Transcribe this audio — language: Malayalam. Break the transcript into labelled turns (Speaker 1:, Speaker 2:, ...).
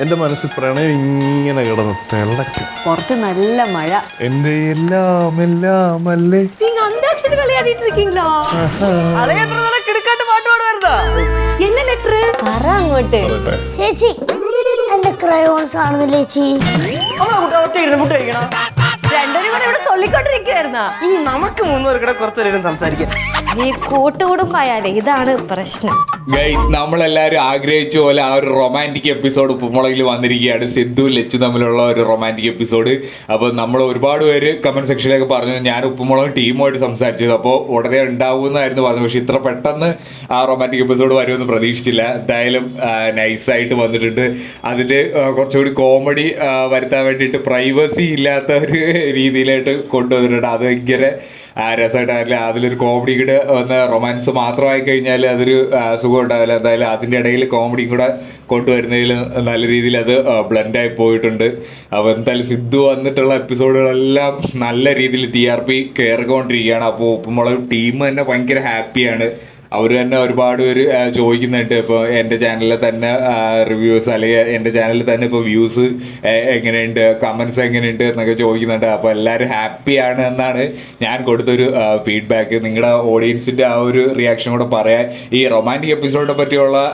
Speaker 1: എന്റെ മനസ്സിൽ പ്രണയം ഇങ്ങനെ കിടന്ന് തിളക്കും.
Speaker 2: പുറത്ത് നല്ല മഴ.
Speaker 1: എന്റെ എല്ലാം എല്ലാം അല്ലേ.
Speaker 3: நீங்க அந்தாக்ஷரி விளையாடிட்டு இருக்கீங்களா? அலையത്ര നല്ല കിടക്കാട്ട് പാട്ട് പാടുവായിരുന്നോ? என்ன ലെറ്റർ?
Speaker 2: പറ അങ്ങോട്ട്.
Speaker 4: ചേച്ചി എന്റെ ക്രയോൺസ് ആണെന്നില്ലേ ചേച്ചി?
Speaker 3: അവളെ കൂട്ട ഒറ്റ ഇരുന്ന് ഫുഡ് കഴിക്കണം. രണ്ടുപേരും കൂടെ ഇവിടെ ചൊല്ലിക്കൊണ്ടിരിക്കുവായിരുന്നാ? ഇനി നമുക്ക് മൂന്നുപേർക്കിടെ കുറച്ചേരം സംസാരിക്കാം.
Speaker 2: ഈ കൂട്ടുകുടുംബായാലേ ഇതാണ് പ്രശ്നം.
Speaker 5: ഗൈസ്, നമ്മളെല്ലാവരും ആഗ്രഹിച്ച പോലെ ആ ഒരു റൊമാൻറ്റിക് എപ്പിസോഡ് ഉപ്പുമുളകിൽ വന്നിരിക്കുകയാണ്. സിദ്ധു ലച്ചു തമ്മിലുള്ള ഒരു റൊമാൻറ്റിക് എപ്പിസോഡ്. അപ്പോൾ നമ്മൾ ഒരുപാട് പേര് കമൻറ്റ് സെക്ഷനിലൊക്കെ പറഞ്ഞു ഞാൻ ഉപ്പുമുളക് ടീമുമായിട്ട് സംസാരിച്ചത്, അപ്പോൾ ഉടനെ ഉണ്ടാവുമെന്നായിരുന്നു പറഞ്ഞു. പക്ഷേ ഇത്ര പെട്ടെന്ന് ആ റൊമാൻറ്റിക് എപ്പിസോഡ് വരുമെന്ന് പ്രതീക്ഷിച്ചില്ല. എന്തായാലും നൈസായിട്ട് വന്നിട്ടുണ്ട്. അതിൽ കുറച്ചുകൂടി കോമഡി വരുത്താൻ വേണ്ടിയിട്ട് പ്രൈവസി ഇല്ലാത്ത ഒരു രീതിയിലായിട്ട് കൊണ്ടുവന്നിട്ടുണ്ട്. അത് ഭയങ്കര രസമായിട്ടാവില്ല. അതിലൊരു കോമഡി കൂടെ വന്ന് റൊമാൻസ് മാത്രമായി കഴിഞ്ഞാൽ അതൊരു സുഖം ഉണ്ടാവില്ല. എന്തായാലും അതിൻ്റെ ഇടയിൽ കോമഡിയും കൂടെ കൊണ്ടുവരുന്നതിൽ നല്ല രീതിയിൽ അത് ബ്ലെൻഡായി പോയിട്ടുണ്ട്. അപ്പോൾ എന്തായാലും സിദ്ധു വന്നിട്ടുള്ള എപ്പിസോഡുകളെല്ലാം നല്ല രീതിയിൽ TRP കയറിക്കൊണ്ടിരിക്കുകയാണ്. അപ്പോൾ ഉപ്പുമുളക് ടീം തന്നെ ഭയങ്കര ഹാപ്പിയാണ്. അവർ തന്നെ ഒരുപാട് പേര് ചോദിക്കുന്നുണ്ട് ഇപ്പോൾ എൻ്റെ ചാനലിൽ തന്നെ റിവ്യൂസ് അല്ലെങ്കിൽ എൻ്റെ ചാനലിൽ തന്നെ ഇപ്പോൾ വ്യൂസ് എങ്ങനെയുണ്ട്, കമൻസ് എങ്ങനെയുണ്ട് എന്നൊക്കെ ചോദിക്കുന്നുണ്ട്. അപ്പോൾ എല്ലാവരും ഹാപ്പിയാണ് എന്നാണ് ഞാൻ കൊടുത്തൊരു ഫീഡ്ബാക്ക്. നിങ്ങളുടെ ഓഡിയൻസിൻ്റെ ആ ഒരു റിയാക്ഷൻ കൂടെ പറയാൻ. ഈ റൊമാൻറ്റിക് എപ്പിസോഡിനെ പറ്റിയുള്ള